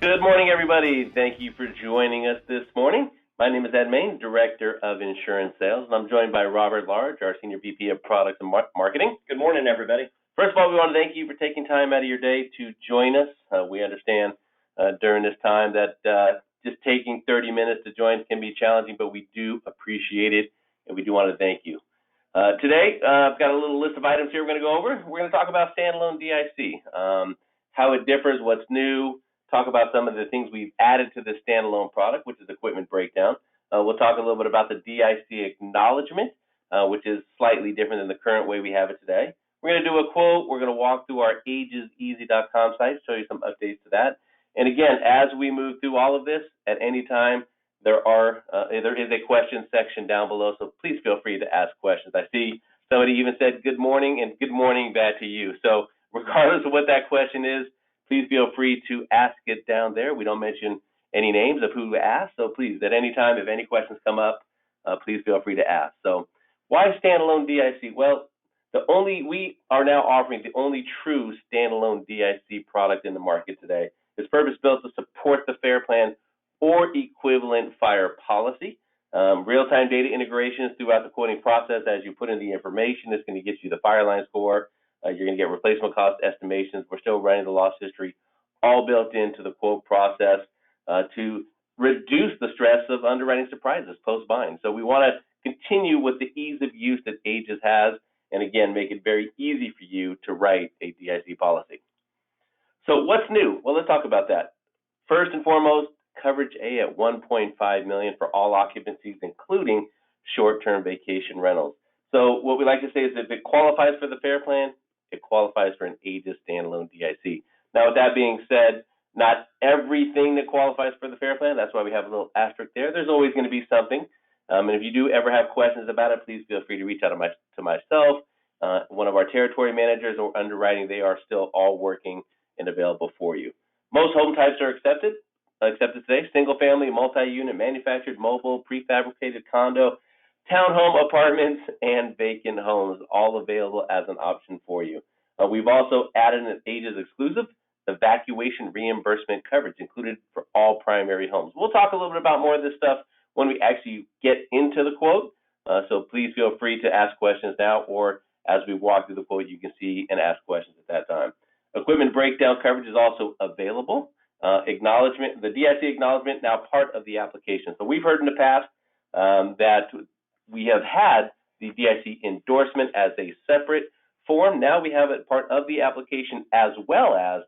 Good morning, everybody. Thank you for joining us this morning. My name is Ed Main, Director of Insurance Sales, and I'm joined by Robert Large, our Senior VP of Products and Marketing. Good morning, everybody. First of all, we want to thank you for taking time out of your day to join us. We understand during this time that just taking 30 minutes to join can be challenging, but we do appreciate it, and we do want to thank you. Today, I've got a little list of items here we're going to go over. We're going to talk about standalone DIC, how it differs, what's new, talk about some of the things we've added to the standalone product, which is equipment breakdown. We'll talk a little bit about the DIC acknowledgement, which is slightly different than the current way we have it today. We're going to do a quote. We're going to walk through our AegisEasy.com site, show you some updates to that. And again, as we move through all of this, at any time, there is a question section down below, so please feel free to ask questions. I see somebody even said good morning and good morning back to you. So regardless of what that question is, please feel free to ask it down there. We don't mention any names of who asked, so please, at any time, if any questions come up, please feel free to ask. So why standalone DIC? Well, we are now offering the only true standalone DIC product in the market today. It's purpose-built to support the FAIR Plan or equivalent fire policy. Real-time data integrations throughout the quoting process. As you put in the information, it's going to get you the fire line score. You're going to get replacement cost estimations. We're still running the loss history, all built into the quote process to reduce the stress of underwriting surprises post-bind. So we want to continue with the ease of use that Aegis has, and again, make it very easy for you to write a DIC policy. So what's new? Well, let's talk about that. First and foremost, coverage A at $1.5 million for all occupancies, including short-term vacation rentals. So what we like to say is if it qualifies for the FAIR Plan, it qualifies for an Aegis standalone DIC. Now, with that being said, not everything that qualifies for the FAIR Plan, that's why we have a little asterisk there. There's always going to be something. And if you do ever have questions about it, please feel free to reach out to myself, one of our territory managers, or underwriting. They are still all working and available for you. Most home types are accepted today: single family, multi-unit, manufactured, mobile, prefabricated, condo, townhome, apartments, and vacant homes, all available as an option for you. We've also added an Aegis exclusive evacuation reimbursement coverage included for all primary homes. We'll talk a little bit about more of this stuff when we actually get into the quote, so please feel free to ask questions now, or as we walk through the quote, you can see and ask questions at that time. Equipment breakdown coverage is also available. Acknowledgement, the DIC acknowledgement, now part of the application. So we've heard in the past that we have had the DIC endorsement as a separate form. Now we have it part of the application as well as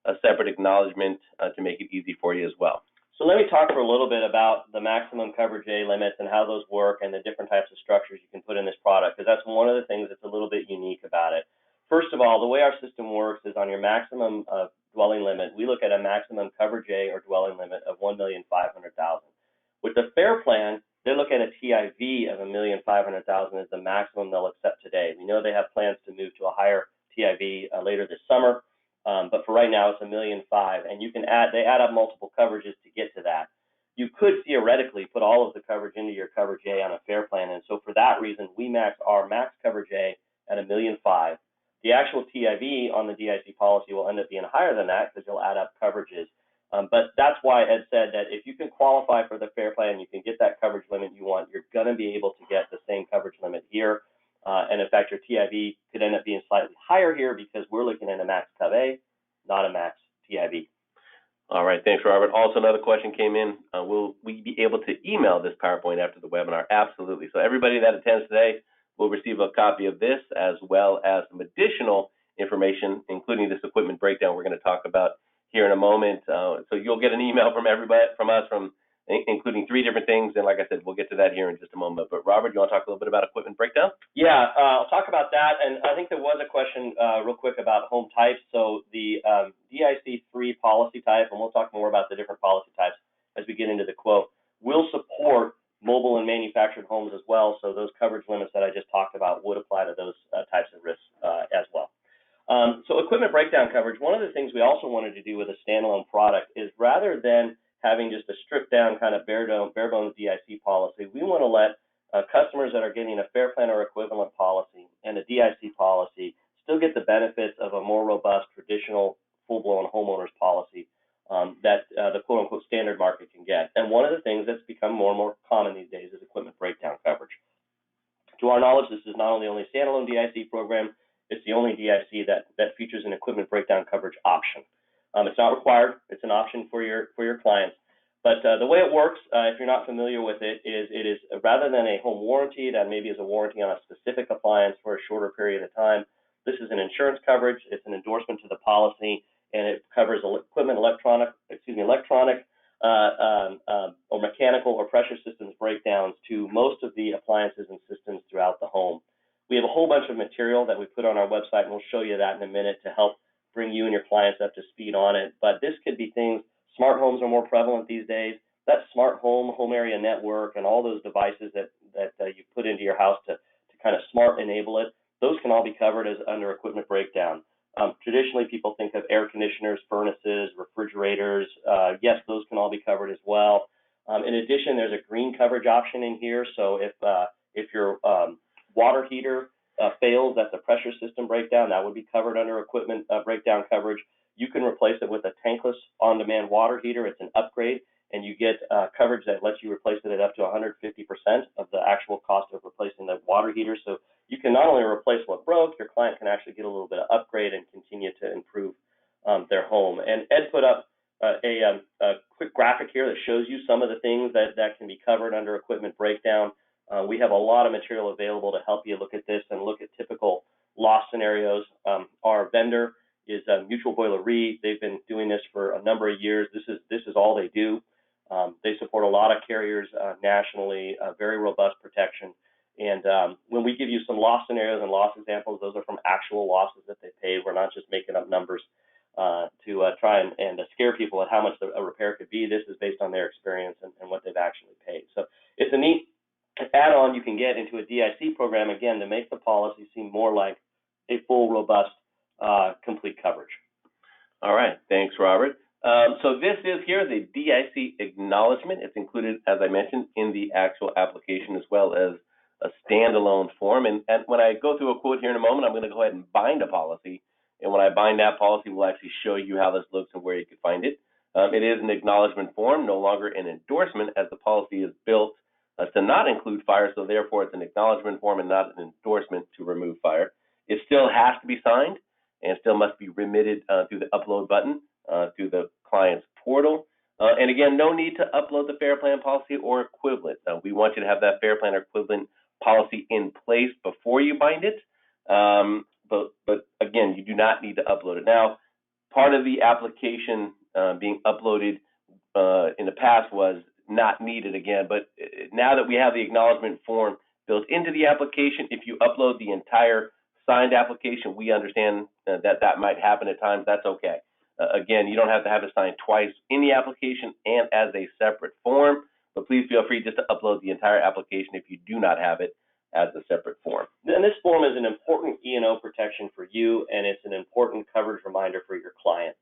a separate acknowledgement to make it easy for you as well. So let me talk for a little bit about the maximum coverage A limits and how those work and the different types of structures you can put in this product, because that's one of the things that's a little bit unique about it. First of all, the way our system works is on your maximum dwelling limit, we look at a maximum coverage A or dwelling limit of $1,500,000. With the FAIR Plan, they look at a TIV of $1,500,000 as the maximum they'll accept today. We know they have plans to move to a higher TIV later this summer, but for right now it's $1,500,000, and they add up multiple coverages to get to that. You could theoretically put all of the coverage into your coverage A on a FAIR Plan, and so for that reason, we max our max coverage A at $1,500,000. The actual TIV on the DIC policy will end up being higher than that because you'll add up coverages. But that's why Ed said that if you can qualify for the FAIR Plan, you can get that coverage limit you want, you're going to be able to get the same coverage limit here. And in fact, your TIV could end up being slightly higher here because we're looking at a max Cov A, not a max TIV. All right, thanks, Robert. Also, another question came in. Will we be able to email this PowerPoint after the webinar? Absolutely. So everybody that attends today will receive a copy of this as well as some additional information, including this equipment breakdown we're going to talk about here in a moment. So you'll get an email from us, including 3 different things. And like I said, we'll get to that here in just a moment. But Robert, you want to talk a little bit about equipment breakdown? Yeah, I'll talk about that. And I think there was a question real quick about home types. So the DIC3 policy type, and we'll talk more about the different policy types as we get into the quote, will support mobile and manufactured homes as well. So those coverage limits that I just talked about would apply to those types of risks as well. So equipment breakdown coverage, one of the things we also wanted to do with a standalone product is rather than having just a stripped down kind of bare bones DIC policy, we want to let customers that are getting a FAIR Plan or equivalent policy and a DIC policy still get the benefits of a more robust, traditional, full-blown homeowners policy that become more and more common these days, is equipment breakdown coverage. To our knowledge, this is not only the only standalone DIC program, it's the only DIC that features an equipment breakdown coverage option. It's not required, it's an option for your clients. But the way it works, if you're not familiar with it, is rather than a home warranty that maybe is a warranty on a specific appliance for a shorter period of time, this is an insurance coverage, it's an endorsement to the policy, and it covers equipment, electronic or mechanical or pressure systems breakdowns to most of the appliances and systems throughout the home. We have a whole bunch of material that we put on our website, and we'll show you that in a minute to help bring you and your clients up to speed on it. But this could be things, smart homes are more prevalent these days. That smart home area network, and all those devices that you put into your house to kind of smart enable it, those can all be covered as under equipment breakdown. Traditionally, people think of air conditioners, furnaces, refrigerators. Yes, those can all be covered as well. In addition, there's a green coverage option in here. So if your water heater fails, that's a pressure system breakdown, that would be covered under equipment breakdown coverage. You can replace it with a tankless on-demand water heater. It's an upgrade, and you get coverage that lets you replace it at up to 150% of the actual cost of replacing the water heater. So you can not only replace what broke, your client can actually get a little bit of upgrade and continue to improve their home. And Ed put up a quick graphic here that shows you some of the things that can be covered under equipment breakdown. We have a lot of material available to help you look at this and look at typical loss scenarios. Our vendor is Mutual Boiler Re. They've been doing this for a number of years. This is all they do. They support a lot of carriers nationally, very robust protection. And when we give you some loss scenarios and loss examples, those are from actual losses that they paid. We're not just making up numbers to try and scare people at how much a repair could be. This is based on their experience and what they've actually paid. So it's a neat add-on you can get into a DIC program, again, to make the policy seem more like a full, robust, complete coverage. All right. Thanks, Robert. So this is here the DIC acknowledgement. It's included, as I mentioned, in the actual application as well as a standalone form. And when I go through a quote here in a moment, I'm going to go ahead and bind a policy. And when I bind that policy, we'll actually show you how this looks and where you can find it. It is an acknowledgement form, no longer an endorsement, as the policy is built to not include fire. So therefore, it's an acknowledgement form and not an endorsement to remove fire. It still has to be signed and still must be remitted through the upload button through the client's portal. And again, no need to upload the Fair Plan policy or equivalent. We want you to have that Fair Plan or equivalent policy in place before you bind it. But again, you do not need to upload it. Now, part of the application being uploaded in the past was not needed again, but now that we have the acknowledgement form built into the application, if you upload the entire signed application, we understand that might happen at times. That's okay. Again, you don't have to have it signed twice in the application and as a separate form, but please feel free just to upload the entire application if you do not have it as a separate form. And this form is an important E&O protection for you, and it's an important coverage reminder for your client.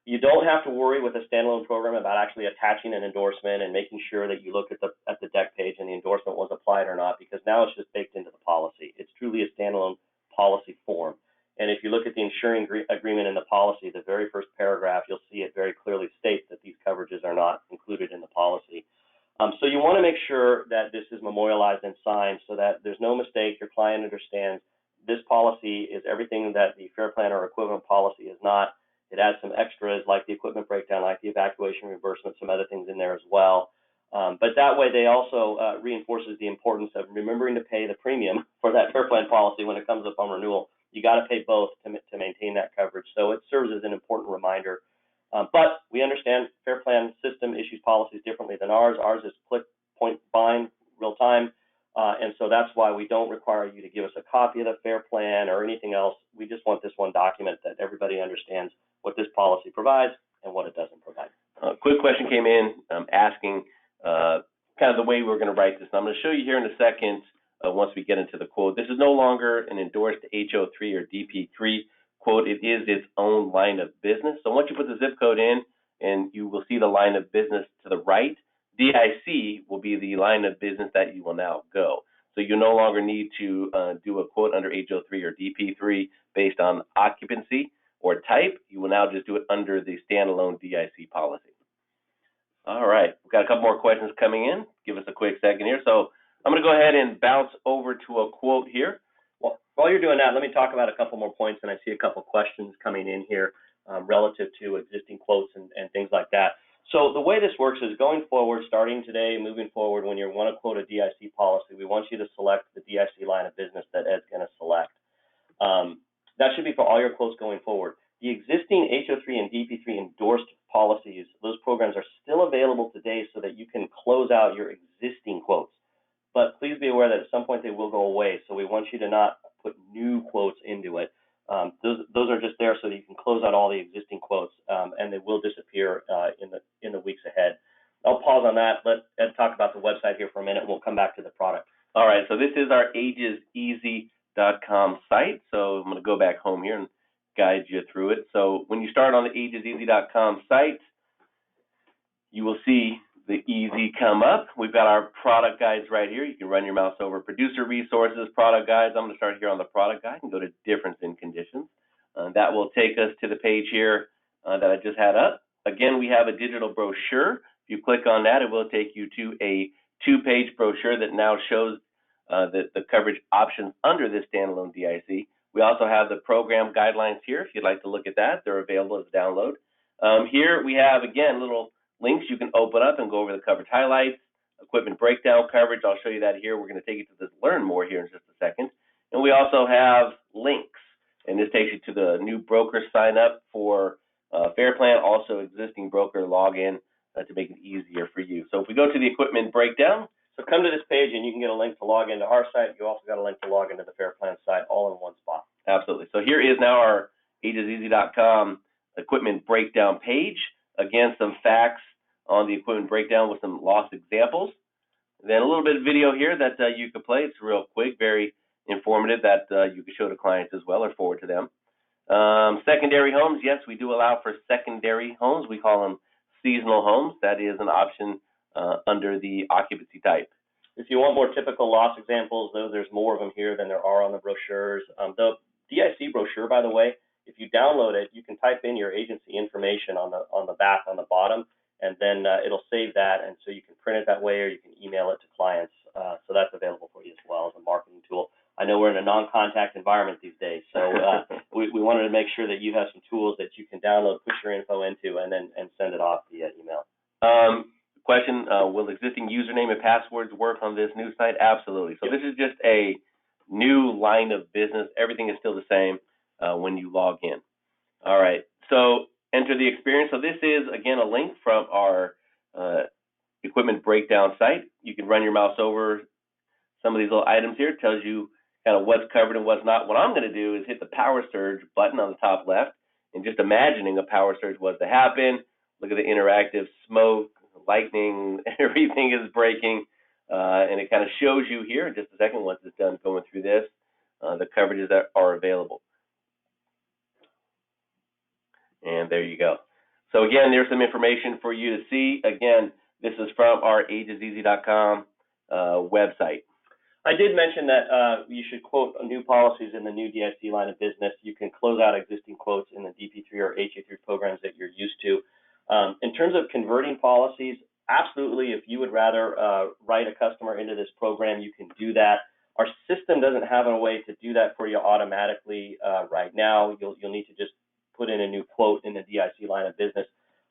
You don't have to worry with a standalone program about actually attaching an endorsement and making sure that you look at the deck page and the endorsement was applied or not, because now it's just baked into the policy. It's truly a standalone policy form. And if you look at the insuring agreement in the policy, the very first paragraph, you'll see it very clearly states that these coverages are not included in the policy. So you want to make sure that this is memorialized and signed so that there's no mistake. Your client understands this policy is everything that the Fair Plan or equivalent policy is not. It adds some extras like the equipment breakdown, like the evacuation reimbursement, some other things in there as well. But that way they also reinforces the importance of remembering to pay the premium for that Fair Plan policy when it comes up on renewal. You got to pay both to maintain that coverage. So it serves as an important reminder. But we understand Fair Plan system issues policies differently than ours. Ours is click, point, bind, real time. And so that's why we don't require you to give us a copy of the Fair Plan or anything else. We just want this one document that everybody understands what this policy provides and what it doesn't provide. A quick question came in asking kind of the way we're going to write this. And I'm going to show you here in a second once we get into the quote. This is no longer an endorsed HO3 or DP3 quote. It is its own line of business. So once you put the zip code in, and you will see the line of business to the right, DIC will be the line of business that you will now go. So you no longer need to do a quote under HO3 or DP3 based on occupancy or type. You will now just do it under the standalone DIC policy. All right, we've got a couple more questions coming in. Give us a quick second here. So I'm going to go ahead and bounce over to a quote here. Well, while you're doing that, let me talk about a couple more points, and I see a couple questions coming in here relative to existing quotes and things like that. So the way this works is going forward, starting today, moving forward, when you want to quote a DIC policy, we want you to select the DIC line of business that Ed's going to select. That should be for all your quotes going forward. The existing HO3 and DP3 endorsed policies, those programs are still available today so that you can close out your existing quotes. But please be aware that at some point they will go away, so we want you to not put new quotes into it. Those are just there so that you can close out all the existing quotes, and they will disappear in the weeks ahead. I'll pause on that. Let Ed talk about the website here for a minute, and we'll come back to the product. All right, so this is our AegisEasy.com site. So I'm going to go back home here and guide you through it. So when you start on the AegisEasy.com site, you will see the Easy come up. We've got our product guides right here. You can run your mouse over producer resources, product guides. I'm going to start here on the product guide and go to difference in conditions. That will take us to the page here that I just had up. Again, we have a digital brochure. If you click on that, it will take you to a 2-page brochure that now shows the coverage options under this standalone DIC. We also have the program guidelines here. If you'd like to look at that, they're available as a download. Here we have, again, little links you can open up and go over the coverage highlights, equipment breakdown coverage. I'll show you that here. We're going to take you to this learn more here in just a second. And we also have links, and this takes you to the new broker sign up for Fair Plan, also existing broker login to make it easier for you. So if we go to the equipment breakdown, so come to this page and you can get a link to log into our site. You also got a link to log into the Fair Plan site all in one spot. Absolutely. So here is now our AegisEasy.com equipment breakdown page. Again, some facts on the equipment breakdown with some loss examples. And then a little bit of video here that you could play. It's real quick, very informative that you can show to clients as well or forward to them. Secondary homes, yes, we do allow for secondary homes. We call them seasonal homes. That is an option under the occupancy type. If you want more typical loss examples, though, there's more of them here than there are on the brochures. The DIC brochure, by the way, if you download it, you can type in your agency information on the back, on the bottom, and then it'll save that, and so you can print it that way or you can email it to clients. So that's available for you as well as a marketing tool. I know we're in a non-contact environment these days, so we wanted to make sure that you have some tools that you can download, push your info into, and send it off via email. Question, will existing username and passwords work on this new site? Absolutely. So This is just a new line of business. Everything is still the same when you log in. All right, so enter the experience. So this is, again, a link from our equipment breakdown site. You can run your mouse over some of these little items here. It tells you kind of what's covered and what's not. What I'm going to do is hit the power surge button on the top left, and just imagining a power surge was to happen. Look at the interactive smoke, lightning, everything is breaking, and it kind of shows you here in just a second once it's done going through this, the coverages that are available. And there you go. So again, there's some information for you to see. Again, this is from our AegisEasy.com website. I did mention that you should quote new policies in the new DIC line of business. You can close out existing quotes in the DP3 or HA3 programs that you're used to. In terms of converting policies, absolutely, if you would rather write a customer into this program, you can do that. Our system doesn't have a way to do that for you automatically right now. You'll need to just put in a new quote in the DIC line of business.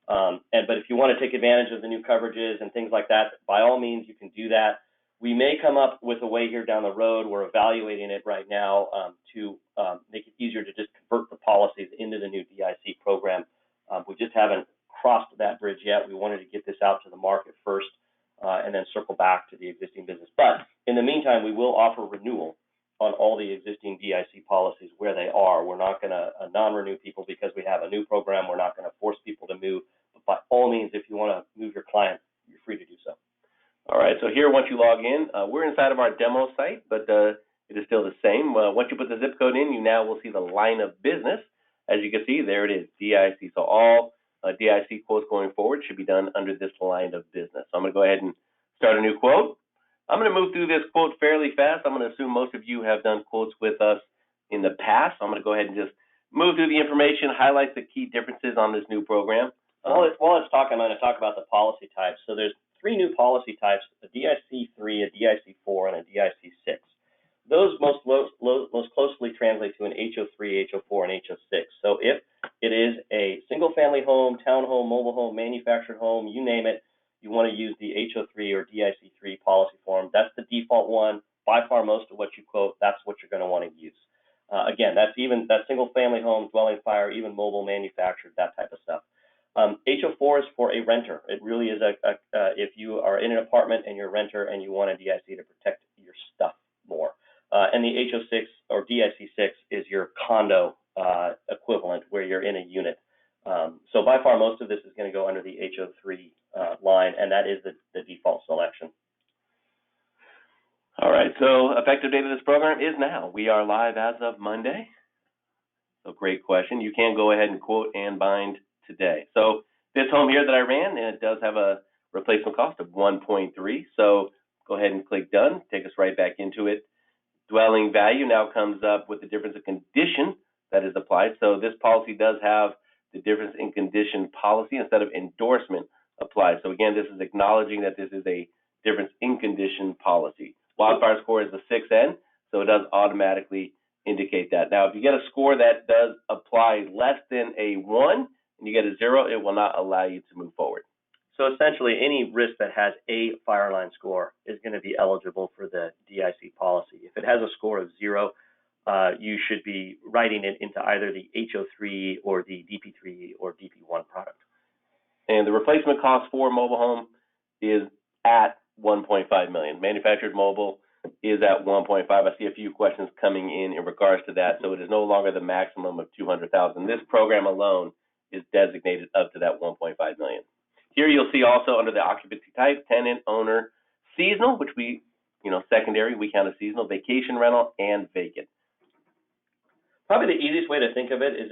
But if you want to take advantage of the new coverages and things like that, by all means, you can do that. We may come up with a way here down the road. We're evaluating it right now to make it easier to just convert the policies into the new DIC program. We just haven't crossed that bridge yet. We wanted to get this out to the market first and then circle back to the existing business. But in the meantime, we will offer renewal on all the existing DIC policies where they are. We're not going to non-renew people because we have a new program. We're not going to force people to move. But by all means, if you want to move your client, you're free to do so. All right, so here, once you log in, we're inside of our demo site, but it is still the same. Once you put the zip code in, you now will see the line of business. As you can see, there it is, DIC. So all DIC quotes going forward should be done under this line of business. So I'm going to go ahead and start a new quote. I'm going to move through this quote fairly fast. I'm going to assume most of you have done quotes with us in the past. So I'm going to go ahead and just move through the information, highlight the key differences on this new program. While it's talking, I'm going to talk about the policy types. So there's 3 new policy types: a DIC3, a DIC4, and a DIC6. Those most closely translate to an HO3, HO4, and HO6. So if it is a single-family home, townhome, mobile home, manufactured home, you name it, you want to use the HO3 or DIC3 policy form. That's the default one. By far, most of what you quote, that's what you're going to want to use. Again, that's single-family home, dwelling fire, even mobile, manufactured, that type of stuff. HO4 is for a renter. It really is if you are in an apartment and you're a renter and you want a DIC to protect your stuff more. And the HO6 or DIC6 is your condo equivalent, where you're in a unit. So by far, most of this is going to go under the HO3 line, and that is the default selection. All right, so effective date of this program is now. We are live as of Monday. So great question. You can go ahead and quote and bind today. So this home here that I ran, and it does have a replacement cost of 1.3. So go ahead and click done. Take us right back into it. Dwelling value now comes up with the difference of condition that is applied. So this policy does have the difference in condition policy instead of endorsement applied. So again, this is acknowledging that this is a difference in condition policy. Wildfire score is the 6N, so it does automatically indicate that. Now, if you get a score that does apply less than a 1 and you get a 0, it will not allow you to move forward. So essentially, any risk that has a fire line score is going to be eligible for the DIC policy. If it has a score of 0, you should be writing it into either the HO3 or the DP3 or DP1 product. And the replacement cost for mobile home is at $1.5 million. Manufactured mobile is at 1.5. I see a few questions coming in regards to that. So it is no longer the maximum of $200,000. This program alone is designated up to that $1.5 million. Here you'll see also under the occupancy type, tenant, owner, seasonal, which we, secondary, we count as seasonal, vacation rental, and vacant. Probably the easiest way to think of it is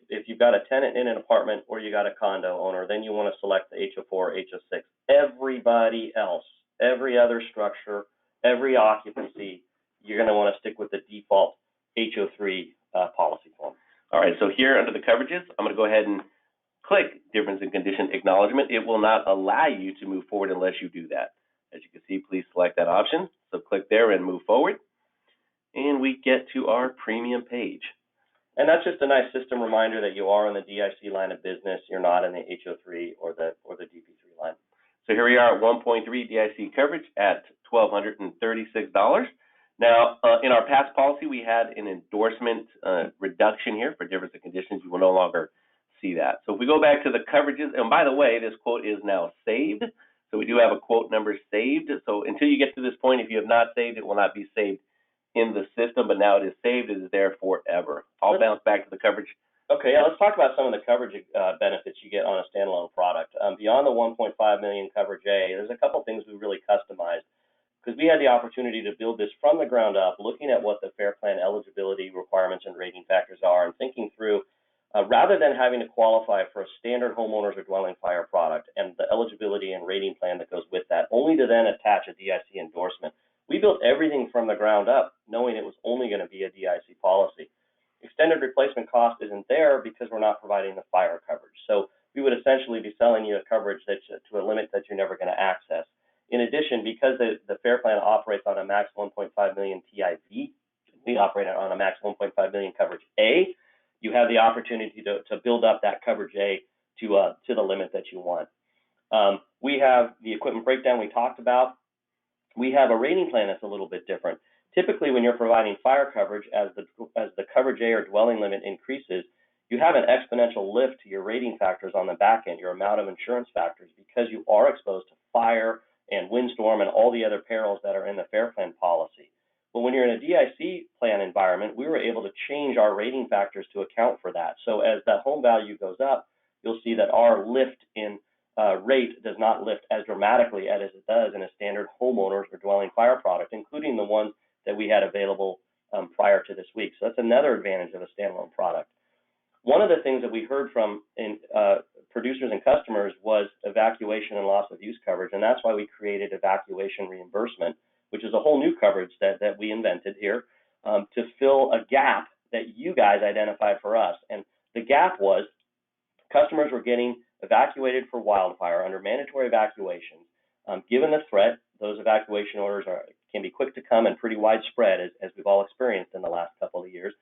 if you've got a tenant in an apartment or you got a condo owner, then you want to select the HO4 or HO6. Everybody else, every other structure, every occupancy, you're going to want to stick with the default HO3 policy form. All right, so here under the coverages, I'm going to go ahead and click difference in condition acknowledgement. It will not allow you to move forward unless you do that. As you can see, please select that option. So click there and move forward. And we get to our premium page. And that's just a nice system reminder that you are in the DIC line of business. You're not in the HO3 or the DP3 line. So here we are at 1.3 DIC coverage at $1,236. Now, in our past policy, we had an endorsement reduction here for difference in conditions. You will no longer see that. So if we go back to the coverages, and by the way, this quote is now saved. So we do have a quote number saved. So until you get to this point, if you have not saved, it will not be saved in the system, but now it is saved. It is there forever. I'll bounce back to the coverage. Okay, yeah, let's talk about some of the coverage benefits you get on a standalone product. Beyond the 1.5 million coverage A, there's a couple things we really customized because we had the opportunity to build this from the ground up, looking at what the FAIR Plan eligibility requirements and rating factors are, and thinking through, rather than having to qualify for a standard homeowners or dwelling fire product and the eligibility and rating plan that goes with that, only to then attach a DIC endorsement. We built everything from the ground up, knowing it was only going to be a DIC policy. Extended replacement cost isn't there because we're not providing the fire coverage. So we would essentially be selling you a coverage that's to a limit that you're never going to access. In addition, because the FAIR Plan operates on a max 1.5 million TIV, we operate on a max 1.5 million coverage A. You have the opportunity to build up that coverage A to the limit that you want. We have the equipment breakdown we talked about. We have a rating plan that's a little bit different. Typically, when you're providing fire coverage, as the coverage A or dwelling limit increases, you have an exponential lift to your rating factors on the back end, your amount of insurance factors, because you are exposed to fire and windstorm and all the other perils that are in the FAIR Plan policy. But when you're in a DIC plan environment, we were able to change our rating factors to account for that. So as that home value goes up, you'll see that our lift in rate does not lift as dramatically as it does in a standard homeowners or dwelling fire product, including the ones that we had available prior to this week. So that's another advantage of a standalone product. One of the things that we heard from producers and customers was evacuation and loss of use coverage, and that's why we created evacuation reimbursement, which is a whole new coverage that we invented here to fill a gap that you guys identified for us. And the gap was customers were getting evacuated for wildfire under mandatory evacuations, given the threat, those evacuation orders can be quick to come and pretty widespread, as we've all experienced in the last couple of years,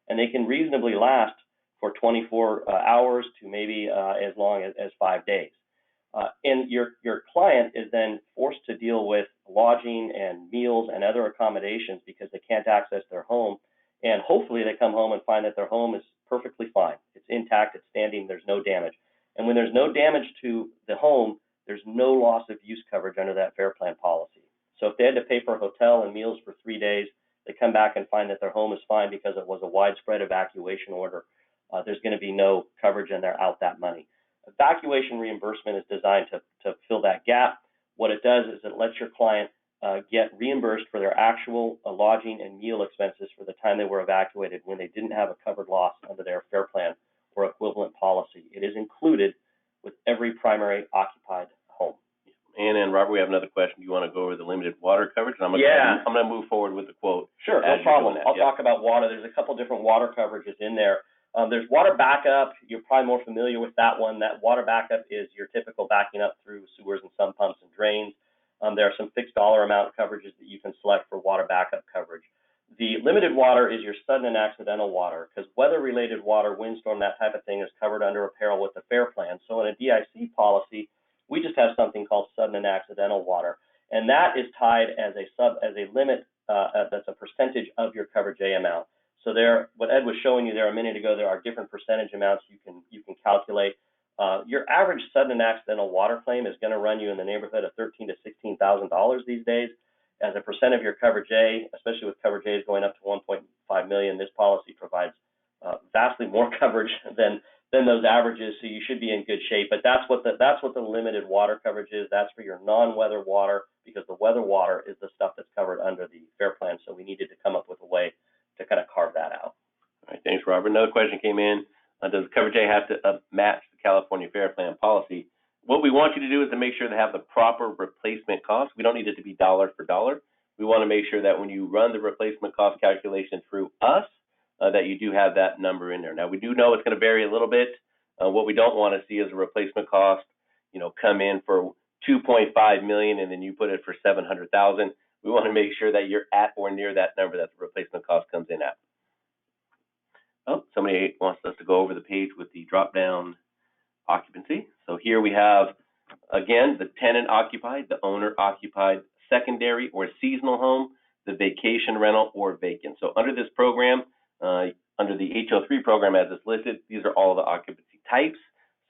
and they can reasonably last for 24 hours to maybe as long as 5 days. And your client is then forced to deal with lodging and meals and other accommodations because they can't access their home. And hopefully they come home and find that their home is perfectly fine. It's intact, it's standing, there's no damage. And when there's no damage to the home, there's no loss of use coverage under that FAIR Plan policy. So if they had to pay for a hotel and meals for 3 days, they come back and find that their home is fine because it was a widespread evacuation order, there's going to be no coverage and they're out that money. Evacuation reimbursement is designed to fill that gap. What it does is it lets your client get reimbursed for their actual lodging and meal expenses for the time they were evacuated when they didn't have a covered loss under their FAIR Plan or equivalent policy. It is included with every primary occupied home. And Robert, we have another question. Do you want to go over the limited water coverage? I'm going to move forward with the quote. Sure, no problem. I'll talk about water. There's a couple different water coverages in there. There's water backup. You're probably more familiar with that one. That water backup is your typical backing up through sewers and sump pumps and drains. There are some fixed dollar amount coverages that you can select for water backup coverage. The limited water is your sudden and accidental water, because weather-related water, windstorm, that type of thing is covered under a peril with the FAIR Plan. So in a DIC policy, we just have something called sudden and accidental water, and that is tied as a limit that's a percentage of your coverage A amount. So there, what Ed was showing you there a minute ago, there are different percentage amounts you can calculate. Your average sudden and accidental water claim is going to run you in the neighborhood of $13,000 to $16,000 these days. As a percent of your coverage A, especially with coverage A's going up to 1.5 million, this policy provides vastly more coverage than those averages. So you should be in good shape. But that's what the limited water coverage is. That's for your non-weather water, because the weather water is the stuff that's covered under the FAIR Plan. So we needed to come up with a way to kind of carve that out. All right, thanks, Robert. Another question came in. Does coverage A have to match the California FAIR Plan policy? What we want you to do is to make sure to have the proper replacement cost. We don't need it to be dollar for dollar. We want to make sure that when you run the replacement cost calculation through us, that you do have that number in there. Now, we do know it's going to vary a little bit. What we don't want to see is a replacement cost, come in for $2.5 million and then you put it for $700,000. We want to make sure that you're at or near that number that the replacement cost comes in at. Oh, somebody wants us to go over the page with the drop-down occupancy. So here we have, again, the tenant occupied, the owner occupied, secondary or seasonal home, the vacation rental or vacant. So under this program, under the HO3 program as it's listed, these are all the occupancy types.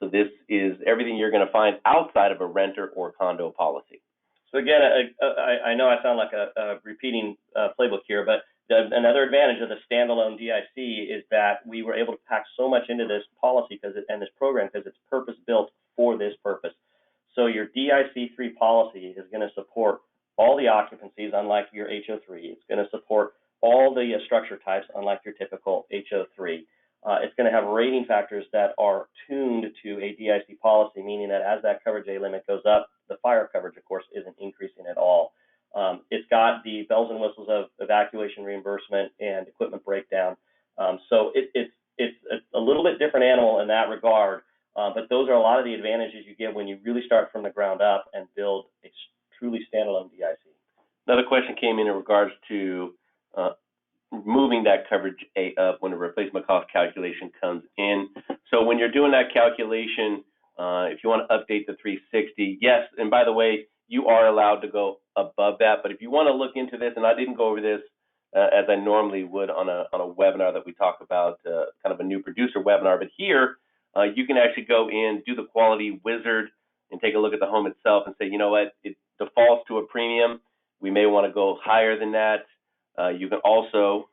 So this is everything you're going to find outside of a renter or condo policy. So again, I know I sound like a repeating playbook here, but another advantage of the standalone DIC is that we were able to pack so much into this policy and this program because it's purpose-built for this purpose. So your DIC3 policy is going to support all the occupancies, unlike your HO3. It's going to support all the structure types, unlike your typical HO3. It's going to have rating factors that are tuned to a DIC policy, meaning that as that coverage A limit goes up, the fire coverage, of course, isn't increasing at all. It's got the bells and whistles of evacuation reimbursement and equipment breakdown. So it's a little bit different animal in that regard, but those are a lot of the advantages you get when you really start from the ground up and build a truly standalone DIC. Another question came in regards to moving that coverage A up when a replacement cost calculation comes in. So when you're doing that calculation, if you want to update the 360, yes, and by the way, you are allowed to go above that. But if you want to look into this, and I didn't go over this as I normally would on a webinar that we talk about, kind of a new producer webinar, but here you can actually go in, do the quality wizard, and take a look at the home itself and say, you know what, it defaults to a premium. We may want to go higher than that. You can also,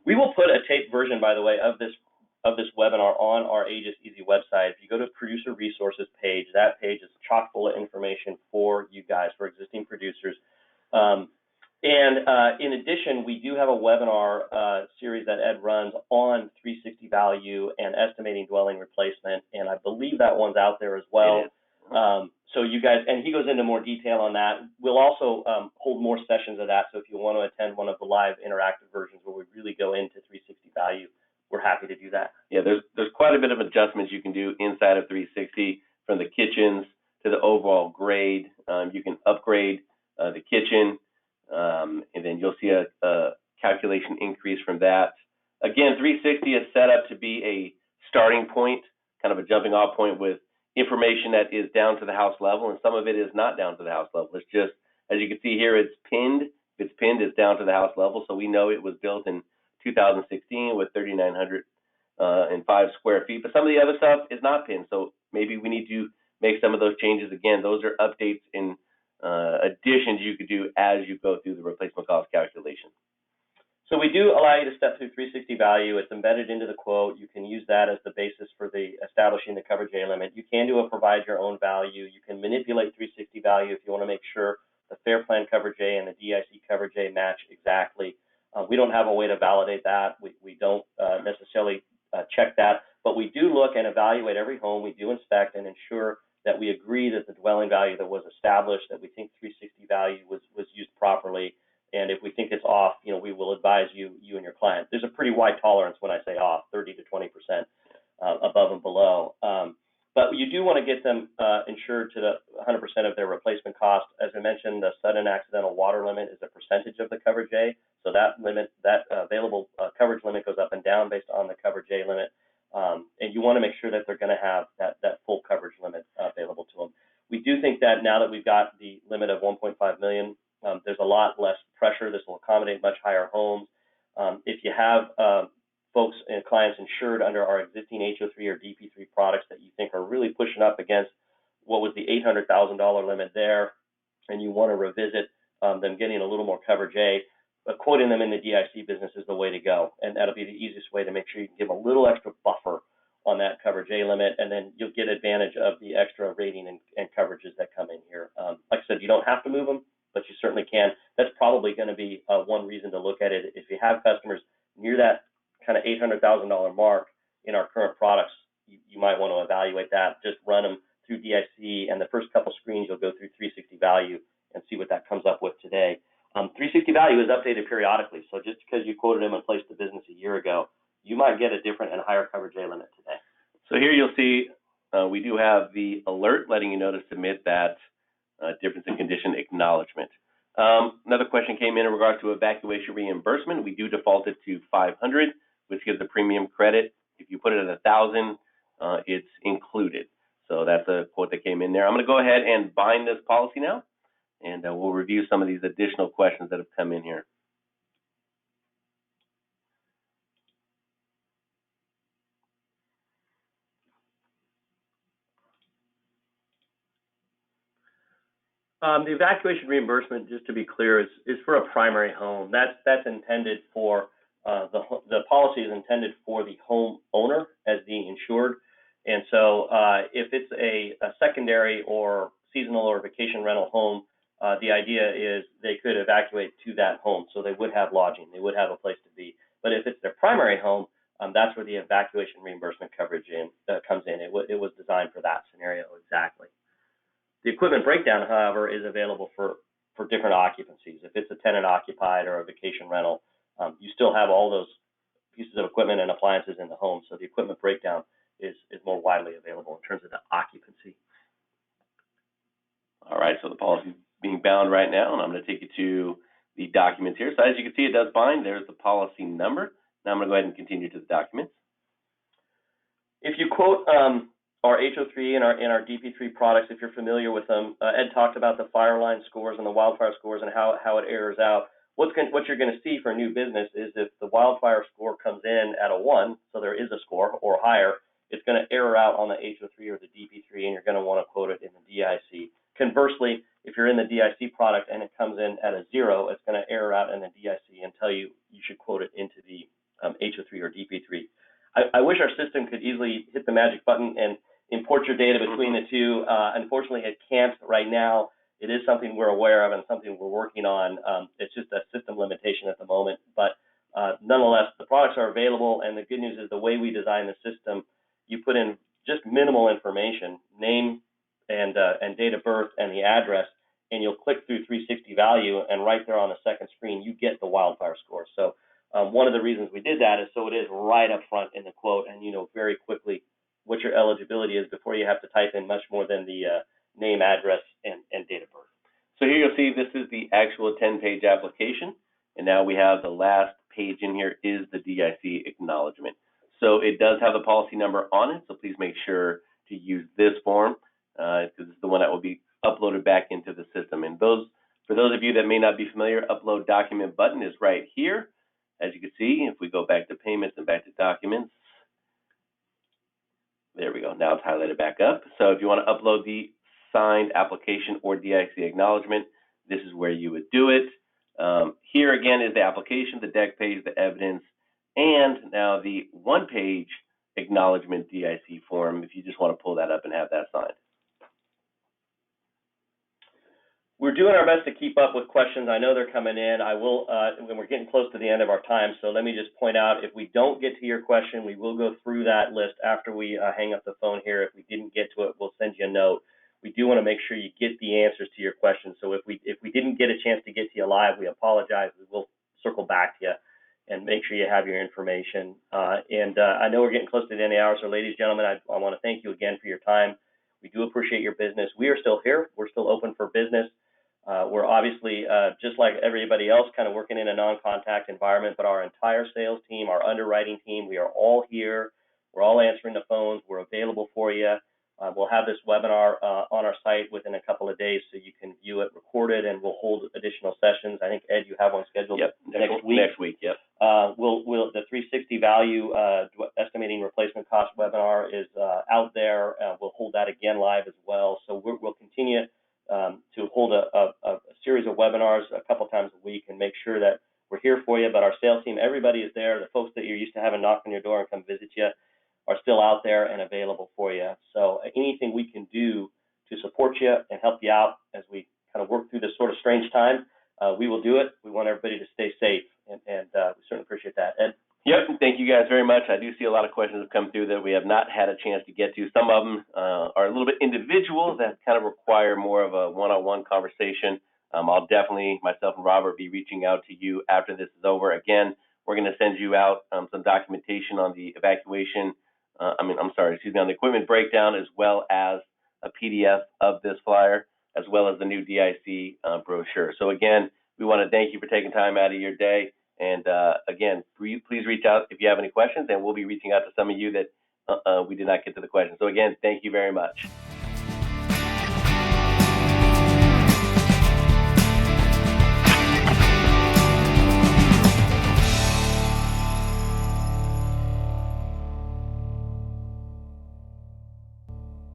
we will put a taped version, by the way, of this webinar on our Aegis Easy website. If you go to producer resources page, that page is chock full of information for you guys, for existing producers. In addition, we do have a webinar series that Ed runs on 360 value and estimating dwelling replacement, and I believe that one's out there as well. So you guys, and he goes into more detail on that. We'll also hold more sessions of that, so if you want to attend one of the live interactive versions where we really go into 360 value we're happy to do that. Yeah, there's quite a bit of adjustments you can do inside of 360, from the kitchens to the overall grade. You can upgrade the kitchen, and then you'll see a calculation increase from that. Again, 360 is set up to be a starting point, kind of a jumping off point with information that is down to the house level, and some of it is not down to the house level. It's just, as you can see here, it's pinned. If it's pinned, it's down to the house level, so we know it was built in 2016 with 3,905 square feet. But some of the other stuff is not pinned, so maybe we need to make some of those changes. Again, those are updates and additions you could do as you go through the replacement cost calculation. So we do allow you to step through 360 value. It's embedded into the quote. You can use that as the basis for the establishing the coverage A limit. You can do a provide your own value. You can manipulate 360 value if you want to make sure the fair plan coverage A and the DIC coverage A match exactly. We don't have a way to validate that. We don't necessarily check that, but we do look and evaluate every home. We do inspect and ensure that we agree that the dwelling value that was established, that we think 360 value was used properly. And if we think it's off, we will advise you and your client. There's a pretty wide tolerance when I say off, 30 to 20% above and below. But you do want to get them insured to the 100% of their replacement cost. As I mentioned, the sudden accidental water limit is a percentage of the coverage A. So that limit, that available coverage limit goes up and down based on the coverage A limit. And you want to make sure that they're going to have that full coverage limit available to them. We do think that now that we've got the limit of 1.5 million, there's a lot less pressure. This will accommodate much higher homes. If you have folks and clients insured under our existing HO3 or DP3 products that you think are really pushing up against what was the $800,000 limit there, and you want to revisit them getting a little more coverage A, quoting them in the DIC business is the way to go. And that'll be the easiest way to make sure you can give a little extra buffer on that coverage A limit, and then you'll get advantage of the extra rating and coverages that come in here. Like I said, you don't have to move them, but you certainly can. That's probably going to be one reason to look at it. If you have customers near that kind of $800,000 mark in our current products, you might want to evaluate that. Just run them through DIC, and the first couple screens you'll go through 360 value and see what that comes up with today. 360 value is updated periodically, so just because you quoted them and placed the business a year ago, you might get a different and higher coverage A limit today. So here you'll see we do have the alert letting you know to submit that difference in condition acknowledgement. Another question came in regards to evacuation reimbursement. We do default it to $500, which gives a premium credit. If you put it at $1,000, it's included. So that's a quote that came in there. I'm going to go ahead and bind this policy now, and we'll review some of these additional questions that have come in here. The evacuation reimbursement, just to be clear, is for a primary home. That's intended for the policy is intended for the home owner as being insured, and so if it's a secondary or seasonal or vacation rental home, the idea is they could evacuate to that home, so they would have lodging, they would have a place to be. But if it's their primary home, that's where the evacuation reimbursement coverage comes in. It was designed for that scenario exactly. The equipment breakdown, however, is available for different occupancies. If it's a tenant occupied or a vacation rental, you still have all those pieces of equipment and appliances in the home. So the equipment breakdown is more widely available in terms of the occupancy. All right, so the policy is being bound right now, and I'm going to take you to the documents here. So as you can see, it does bind. There's the policy number. Now I'm going to go ahead and continue to the documents. If you quote our HO3 and our DP3 products, if you're familiar with them, Ed talked about the fire line scores and the wildfire scores and how it errors out. What you're going to see for new business is if the wildfire score comes in at a 1, so there is a score or higher, it's going to error out on the HO3 or the DP3, and you're going to want to quote it in the DIC. Conversely, if you're in the DIC product and it comes in at a 0, it's going to error out in the DIC and tell you should quote it into the HO3 or DP3. I wish our system could easily hit the magic button and import your data between the two. Unfortunately, it can't right now. It is something we're aware of and something we're working on. It's just a system limitation at the moment. But nonetheless, the products are available, and the good news is the way we design the system, you put in just minimal information, name and date of birth and the address, and you'll click through 360 value, and right there on the second screen, you get the wildfire score. So One of the reasons we did that is so it is right up front in the quote, and you know very quickly what your eligibility is before you have to type in much more than the name, address, and date of birth. So here you'll see this is the actual 10-page application, and now we have the last page in here is the DIC acknowledgement. So it does have the policy number on it, so please make sure to use this form because it's the one that will be uploaded back into the system. And for those of you that may not be familiar, upload document button is right here. As you can see, if we go back to payments and back to documents, there we go. Now it's highlighted back up. So if you want to upload the signed application or DIC acknowledgement, this is where you would do it. Here again is the application, the deck page, the evidence, and now the one-page acknowledgement DIC form if you just want to pull that up and have that signed. We're doing our best to keep up with questions. I know they're coming in. I will, when we're getting close to the end of our time, so let me just point out, if we don't get to your question, we will go through that list after we hang up the phone here. If we didn't get to it, we'll send you a note. We do want to make sure you get the answers to your questions. So if we didn't get a chance to get to you live, we apologize. We will circle back to you and make sure you have your information. I know we're getting close to the end of the hour, so ladies and gentlemen, I want to thank you again for your time. We do appreciate your business. We are still here. We're still open for business. We're obviously, just like everybody else, kind of working in a non-contact environment, but our entire sales team, our underwriting team, we are all here. We're all answering the phones. We're available for you. We'll have this webinar on our site within a couple of days so you can view it recorded, and we'll hold additional sessions. I think, Ed, you have one scheduled next week. Next week, yep. The 360 value estimating replacement cost webinar is out there. We'll hold that again live as well. So we'll continue to hold a series of webinars a couple times a week and make sure that we're here for you. But our sales team, everybody is there. The folks that you're used to having knock on your door and come visit you are still out there and available for you. So anything we can do to support you and help you out as we kind of work through this sort of strange time, we will do it. We want everybody to stay safe, and we certainly appreciate that. Ed? Yep, thank you guys very much. I do see a lot of questions have come through that we have not had a chance to get to. Some of them are a little bit individual that kind of require more of a one-on-one conversation. I'll definitely, myself and Robert, be reaching out to you after this is over. Again, we're going to send you out some documentation on the evacuation, on the equipment breakdown, as well as a PDF of this flyer, as well as the new DIC brochure. So again, we want to thank you for taking time out of your day. And again, please reach out if you have any questions, and we'll be reaching out to some of you that we did not get to the question. So again, thank you very much.